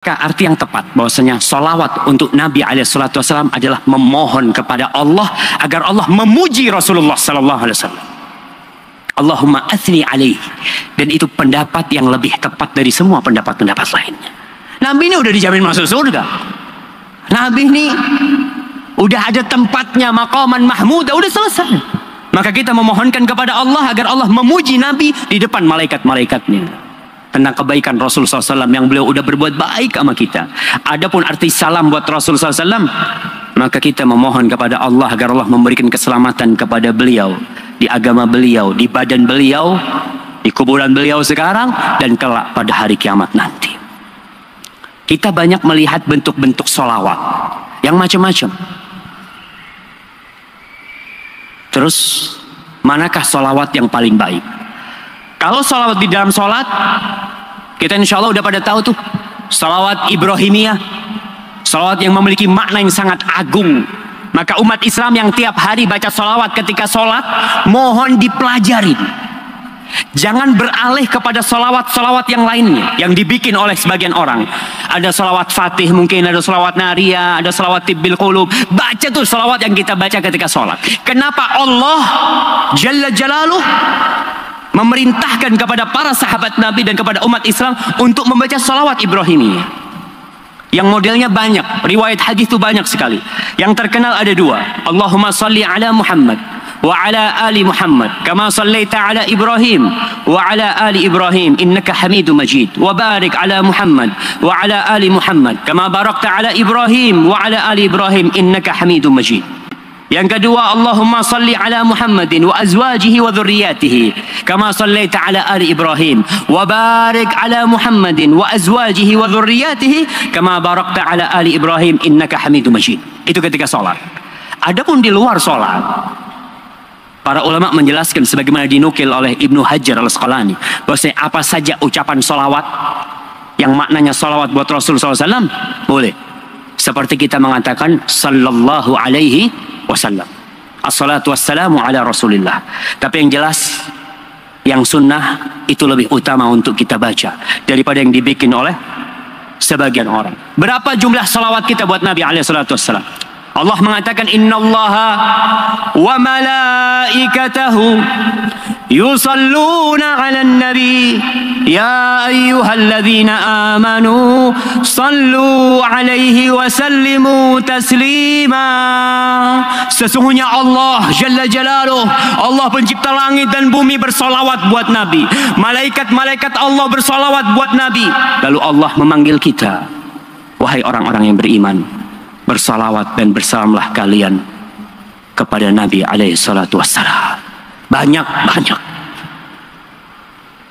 Arti yang tepat bahwasanya solawat untuk Nabi SAW adalah memohon kepada Allah agar Allah memuji Rasulullah SAW. Allahumma athni alaihi. Dan itu pendapat yang lebih tepat dari semua pendapat-pendapat lainnya. Nabi ini udah dijamin masuk surga. Nabi ini udah ada tempatnya, maqaman mahmudah, udah selesai. Maka kita memohonkan kepada Allah agar Allah memuji Nabi di depan malaikat-malaikatnya tentang kebaikan Rasul SAW yang beliau udah berbuat baik sama kita. Adapun arti salam buat Rasul SAW, maka kita memohon kepada Allah agar Allah memberikan keselamatan kepada beliau, di agama beliau, di badan beliau, di kuburan beliau sekarang, dan kelak pada hari kiamat nanti. Kita banyak melihat bentuk-bentuk sholawat yang macam-macam. Terus manakah sholawat yang paling baik? Kalau sholawat di dalam sholat, kita insya Allah udah pada tahu tuh, sholawat Ibrahimiyah, sholawat yang memiliki makna yang sangat agung. Maka umat Islam yang tiap hari baca sholawat ketika sholat, mohon dipelajari. Jangan beralih kepada sholawat-sholawat yang lainnya yang dibikin oleh sebagian orang. Ada sholawat Fatih mungkin, ada sholawat Nariyah, ada sholawat Tibbil Qulub. Baca tuh sholawat yang kita baca ketika sholat. Kenapa Allah Jalla Jalaluh memerintahkan kepada para sahabat Nabi dan kepada umat Islam untuk membaca salawat Ibrahimiyah yang modelnya banyak, riwayat hadis itu banyak sekali. Yang terkenal ada dua, Allahumma salli ala Muhammad wa ala ali Muhammad kama sallaita ala Ibrahim wa ala ali Ibrahim innaka Hamidum Majid, wa barik ala Muhammad wa ala ali Muhammad kama barakta ala Ibrahim wa ala ali Ibrahim innaka Hamidum Majid. Yang kedua, Allahumma salli ala Muhammadin wa azwajihi wa dhurriyyatihi kama sallaita ala ali Ibrahim wa barik ala Muhammadin wa azwajihi wa dhurriyyatihi kama barakta ala ali Ibrahim innaka Hamidum Majid. Itu ketika sholat. Adapun di luar sholat, para ulama menjelaskan sebagaimana dinukil oleh Ibnu Hajar al-Asqalani bahwasanya apa saja ucapan sholawat yang maknanya sholawat buat Rasul SAW boleh. Seperti kita mengatakan sallallahu alaihi wasallam, assalatu wassalamu ala Rasulillah. Tapi yang jelas, yang sunnah itu lebih utama untuk kita baca daripada yang dibikin oleh sebagian orang. Berapa jumlah salawat kita buat Nabi alaihi salatu wassalam? Allah mengatakan innallaha wa malaikatahu yusalluna 'alan nabi ya ayyuhalladzina amanu sallu 'alaihi wa sallimu taslima. Sesungguhnya Allah Jalla Jalaluh, Allah pencipta langit dan bumi, bersolawat buat Nabi. Malaikat-malaikat Allah bersolawat buat Nabi. Lalu Allah memanggil kita, wahai orang-orang yang beriman, bersalawat dan bersalamlah kalian kepada Nabi alaihi salatu wassalam. Banyak-banyak.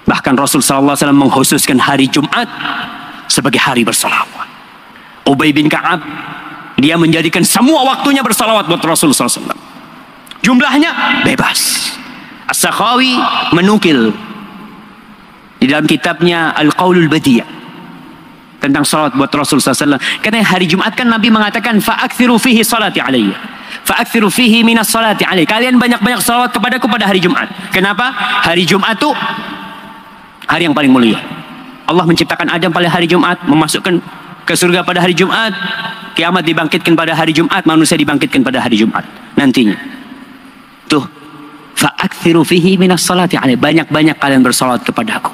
Bahkan Rasul SAW mengkhususkan hari Jumat sebagai hari bersalawat. Ubay bin Ka'ab, dia menjadikan semua waktunya bersalawat buat Rasul SAW. Jumlahnya bebas. As-Sakhawi menukil di dalam kitabnya Al-Qaulul Badi' tentang salat buat Rasul SAW. Karena hari Jumat kan Nabi mengatakan fa'akthiru fihi salati alayya, fa'akthiru fihi minas salati alayya. Kalian banyak-banyak salawat kepadaku pada hari Jumat. Kenapa? Hari Jumat itu hari yang paling mulia. Allah menciptakan Adam pada hari Jumat, memasukkan ke surga pada hari Jumat, kiamat dibangkitkan pada hari Jumat, manusia dibangkitkan pada hari Jumat nantinya. Tuh, fa'akthiru fihi minas salati alayya. Banyak-banyak kalian bersalawat kepadaku.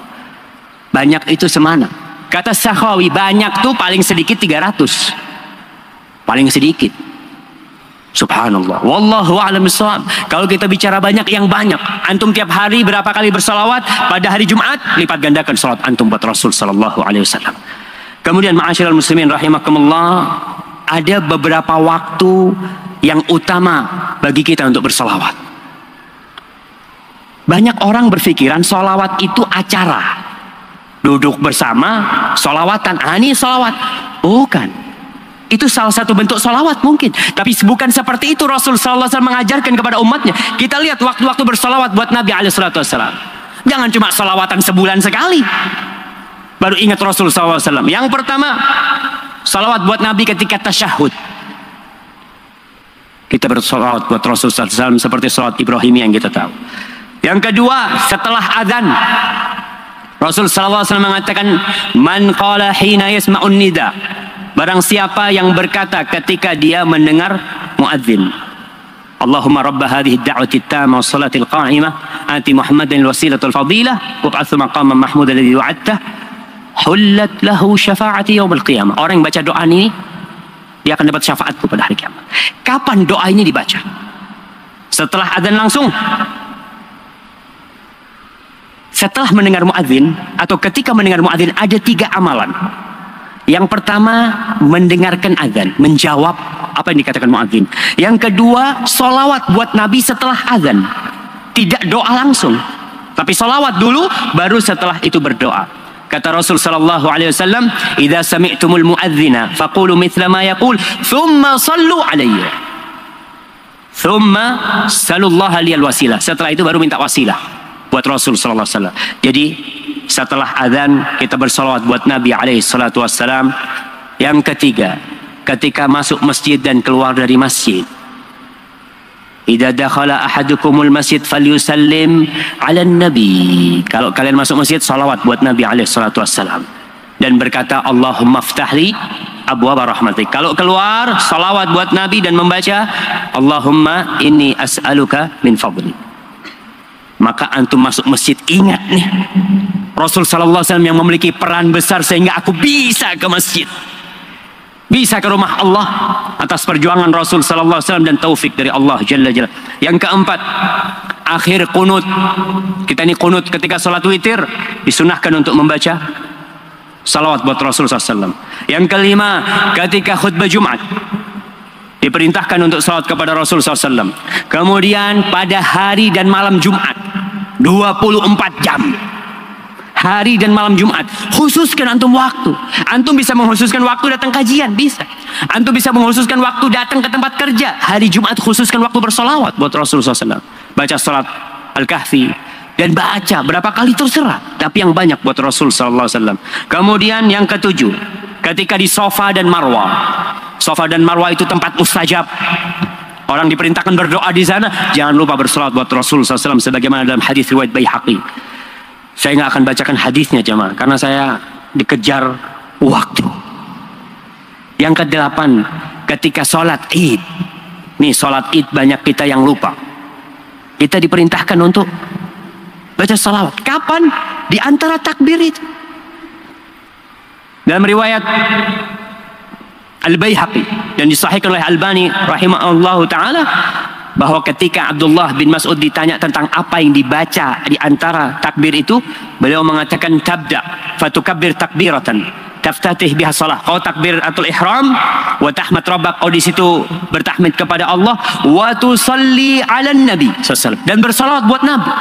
Banyak itu semana? Kata Sakhawi, banyak tuh paling sedikit 300. Paling sedikit. Subhanallah. Wallahu a'lam bishawab. Kalau kita bicara banyak, yang banyak. Antum tiap hari berapa kali bersalawat? Pada hari Jumat, lipat gandakan salat antum buat Rasul sallallahu alaihi wasallam. Kemudian ma'asyiral muslimin rahimakumullah, ada beberapa waktu yang utama bagi kita untuk bersalawat. Banyak orang berpikiran salawat itu acara. Duduk bersama, solawatan. Ini solawat. Bukan. Itu salah satu bentuk solawat mungkin. Tapi bukan seperti itu Rasul SAW mengajarkan kepada umatnya. Kita lihat waktu-waktu bersolawat buat Nabi SAW. Jangan cuma solawatan sebulan sekali baru ingat Rasul SAW. Yang pertama, solawat buat Nabi ketika tasyahud. Kita bersolawat buat Rasul SAW seperti solawat Ibrahim yang kita tahu. Yang kedua, setelah azan, Rasul sallallahu alaihi wasallam mengatakan, "Man qala hina yasma'un nida." Barang siapa yang berkata ketika dia mendengar muadzin, Allahumma rabba hadhihi ad-da'wati at-tamma was-salati al-qa'imah ati Muhammadan al-wasilata wal-fadilah wab'athu maqaman mahmudan alladhi wa'adtah hullat lahu syafa'ati yaumil qiyamah. Orang yang baca doa ini dia akan dapat syafaatku pada hari kiamat. Kapan doa ini dibaca? Setelah adzan langsung? Setelah mendengar muadzin atau ketika mendengar muadzin ada 3 amalan. Yang pertama, mendengarkan adzan, menjawab apa yang dikatakan muadzin. Yang kedua, sholawat buat Nabi setelah adzan. Tidak doa langsung, tapi sholawat dulu, baru setelah itu berdoa. Kata Rasul sallallahu alaihi wasallam, "Idza sami'tumul muadzina faqulu mithla ma yaqul, thumma sallu alayya. Thumma sallallahu liyal wasilah." Setelah itu baru minta wasilah buat Rasul sallallahu alaihi wasallam. Jadi setelah adzan kita bersolawat buat Nabi alaihi salatu wassalam. Yang ketiga, ketika masuk masjid dan keluar dari masjid, idza dakhala ahadukumul masjid falyusallim 'alan nabi. Kalau kalian masuk masjid, salawat buat Nabi alaihi salatu wassalam dan berkata, Allahumma ftahli abwaaba rahmatik. Kalau keluar, salawat buat Nabi dan membaca, Allahumma inni as'aluka min fadli. Maka antum masuk masjid, ingat nih, Rasul sallallahu alaihi wasallam yang memiliki peran besar sehingga aku bisa ke masjid, bisa ke rumah Allah atas perjuangan Rasul sallallahu alaihi wasallam dan taufik dari Allah jalla jalla. Yang keempat, akhir qunut. Kita ini qunut ketika salat witir, disunahkan untuk membaca salawat buat Rasul sallallahu alaihi wasallam. Yang kelima, ketika khutbah Jumat diperintahkan untuk salawat kepada Rasul sallallahu alaihi wasallam. Kemudian pada hari dan malam Jumat 24 jam, hari dan malam Jumat, khususkan antum waktu. Antum bisa mengkhususkan waktu datang kajian, bisa. Antum bisa mengkhususkan waktu datang ke tempat kerja. Hari Jumat khususkan waktu bersolawat buat Rasulullah SAW. Baca salat Al-Kahfi dan baca berapa kali terserah, tapi yang banyak buat Rasul SAW. Kemudian yang ketujuh, ketika di Safa dan Marwah. Safa dan Marwah itu tempat mustajab. Orang diperintahkan berdoa di sana. Jangan lupa bersolawat buat Rasul SAW sebagaimana dalam hadis riwayat Baihaqi. Saya nggak akan bacakan hadisnya jemaah karena saya dikejar waktu. Yang kedelapan, ketika sholat Id. Nih sholat Id banyak kita yang lupa. Kita diperintahkan untuk baca salawat. Kapan? Di antara takbir itu. Dalam riwayat Al-Baihaqi dan disahihkan oleh Albani rahimahullahu taala, bahwa ketika Abdullah bin Mas'ud ditanya tentang apa yang dibaca di antara takbir itu, beliau mengatakan tabda fatukabbir takbiratan taftatih biha shalah. Kau takbiratul ihram wa tahmad rabbak, kau di situ bertahmid kepada Allah, wa tusalli 'alan nabi sallallahu alaihi wasallam, dan bersalawat buat Nabi.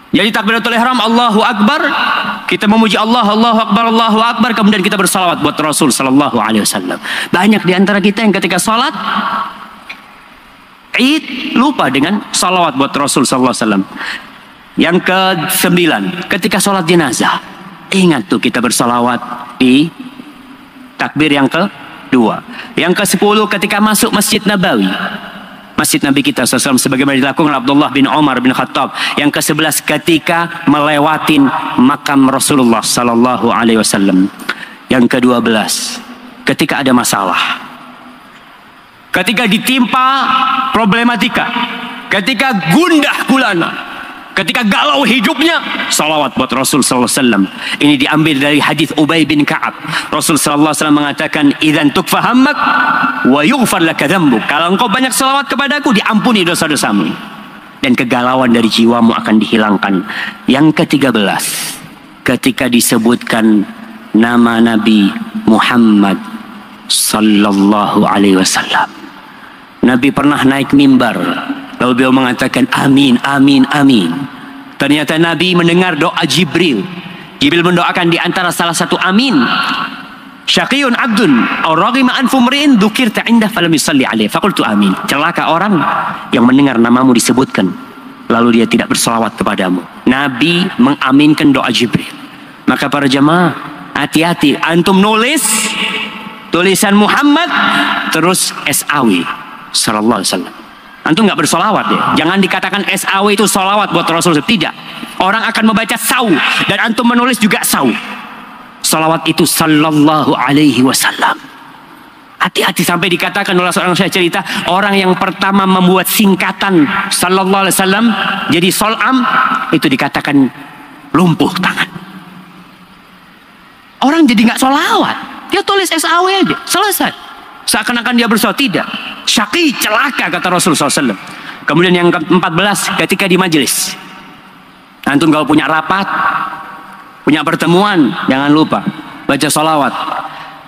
Jadi takbiratul ihram Allahu Akbar, kita memuji Allah, Allahu Akbar, Allahu Akbar, kemudian kita bersalawat buat Rasul sallallahu alaihi wasallam. Banyak di antara kita yang ketika salat Id lupa dengan salawat buat Rasul sallallahu alaihi wasallam. Yang ke-9, ketika salat jenazah, ingat tuh kita bersalawat di takbir yang ke-2. Yang ke-10, ketika masuk Masjid Nabawi, Masjid Nabi kita SAW, sebagaimana dilakukan Abdullah bin Umar bin Khattab. Yang ke-11, ketika melewatin makam Rasulullah sallallahu alaihi wasallam. Yang ke-12, ketika ada masalah, ketika ditimpa problematika, ketika gundah gulana, ketika galau hidupnya, salawat buat Rasul sallallahu alaihi wasallam. Ini diambil dari hadis Ubay bin Ka'ab. Rasul sallallahu alaihi wasallam mengatakan, "Idzan tukfa hammak wa yughfar laka dzambuk." Kalau engkau banyak salawat kepadaku, diampuni dosa-dosamu dan kegalauan dari jiwamu akan dihilangkan. Yang ke-13, ketika disebutkan nama Nabi Muhammad sallallahu alaihi wasallam. Nabi pernah naik mimbar, lalu beliau mengatakan amin, amin, amin. Ternyata Nabi mendengar doa Jibril. Jibril mendoakan di antara salah satu amin, syaqiyun abdun aw raghima anfu mri'in dzukirta inda falam yusalli alaihi faqultu amin. Celaka orang yang mendengar namamu disebutkan lalu dia tidak berselawat kepadamu. Nabi mengaminkan doa Jibril. Maka para jemaah, hati-hati, antum nulis tulisan Muhammad terus SAW sallallahu alaihi wasallam. Antum nggak bersolawat ya. Jangan dikatakan SAW itu solawat buat Rasul. Tidak. Orang akan membaca saw dan antum menulis juga saw. Salawat itu sallallahu alaihi wasallam. Hati-hati sampai dikatakan oleh seorang saya cerita, orang yang pertama membuat singkatan sallallahu alaihi wasallam jadi solam, itu dikatakan lumpuh tangan. Orang jadi nggak sholawat, dia tulis SAW aja, selesai. Seakan-akan dia bersolawat. Tidak. Syaqi, celaka, kata Rasulullah SAW. Kemudian yang ke-14, ketika di majelis, antum kalau punya rapat, punya pertemuan, jangan lupa baca sholawat.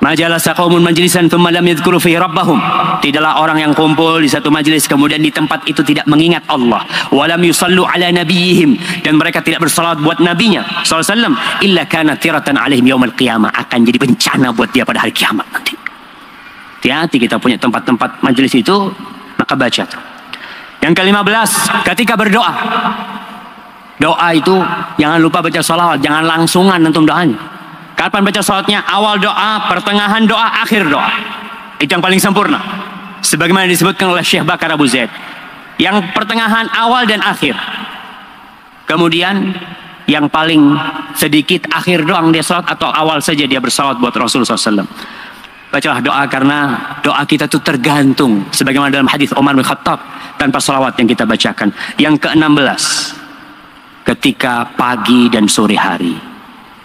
Majalasa qaumun majlisan thumma lam yadhkuru fihi rabbahum. Tidaklah orang yang kumpul di satu majelis kemudian di tempat itu tidak mengingat Allah. Walam yusallu ala nabiyihim, dan mereka tidak bersalawat buat nabinya sallallahu alaihi wasallam, illa kana tiratan alaihim yaumil qiyamah, akan jadi bencana buat dia pada hari kiamat nanti. Hati-hati kita punya tempat-tempat majelis itu, maka baca. Yang ke-15, ketika berdoa. Doa itu jangan lupa baca salawat, jangan langsungan antum doanya. Kapan baca salatnya? Awal doa, pertengahan doa, akhir doa. Itu yang paling sempurna. Sebagaimana disebutkan oleh Syekh Bakar Abu Zaid. Yang pertengahan, awal, dan akhir. Kemudian yang paling sedikit akhir doang dia salat, atau awal saja dia bersalawat buat Rasulullah SAW. Bacalah doa, karena doa kita itu tergantung. Sebagaimana dalam hadis Umar bin Khattab, tanpa salawat yang kita bacakan. Yang ke-16, ketika pagi dan sore hari.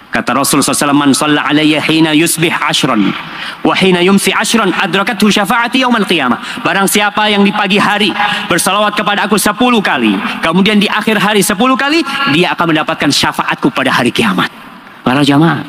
Kata Rasulullah SAW, man shalla alayya hina yusbih ashran wa hina yumsi ashran adrakathu syafa'ati yaumal qiyamah. Barang siapa yang di pagi hari bersalawat kepada aku 10 kali, kemudian di akhir hari 10 kali, dia akan mendapatkan syafaatku pada hari kiamat. Para jamaah,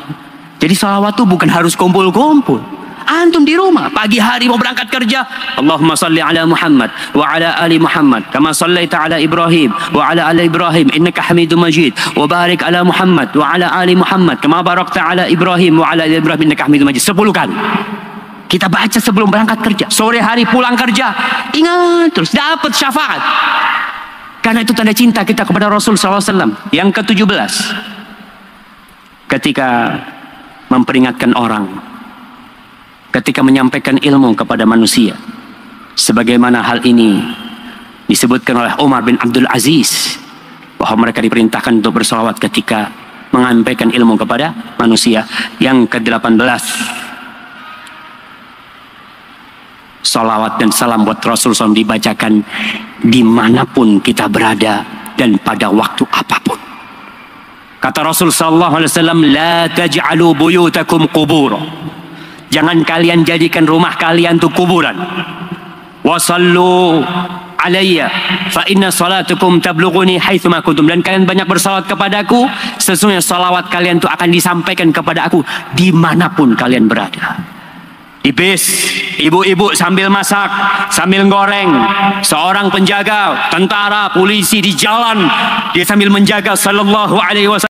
jadi salawat itu bukan harus kumpul-kumpul. Antum di rumah, pagi hari mau berangkat kerja, Allahumma salli ala Muhammad wa ala ali Muhammad kama sallaita ala Ibrahim wa ala ali Ibrahim innaka Hamidum Majid, wa barik ala Muhammad wa ala ali Muhammad kama barakta ala Ibrahim wa ala ali Ibrahim innaka Hamidum Majid. 10 kali kita baca sebelum berangkat kerja, sore hari pulang kerja, ingat terus dapat syafaat, karena itu tanda cinta kita kepada Rasul SAW. Yang ke-17, ketika memperingatkan orang, ketika menyampaikan ilmu kepada manusia, sebagaimana hal ini disebutkan oleh Umar bin Abdul Aziz, bahwa mereka diperintahkan untuk bersalawat ketika menyampaikan ilmu kepada manusia. Yang ke-18, salawat dan salam buat Rasul SAW dibacakan dimanapun kita berada dan pada waktu apapun. Kata Rasul SAW, la taj'alu buyutakum qubura. Jangan kalian jadikan rumah kalian itu kuburan. Wasallu alayya fa inna salatukum tablughuni haitsu ma kuntum. Dan kalian banyak bersalawat kepadaku, sesungguhnya salawat kalian itu akan disampaikan kepada aku dimanapun kalian berada. Di bis, ibu-ibu sambil masak, sambil goreng. Seorang penjaga, tentara, polisi di jalan, dia sambil menjaga sallallahu alaihi wasallam.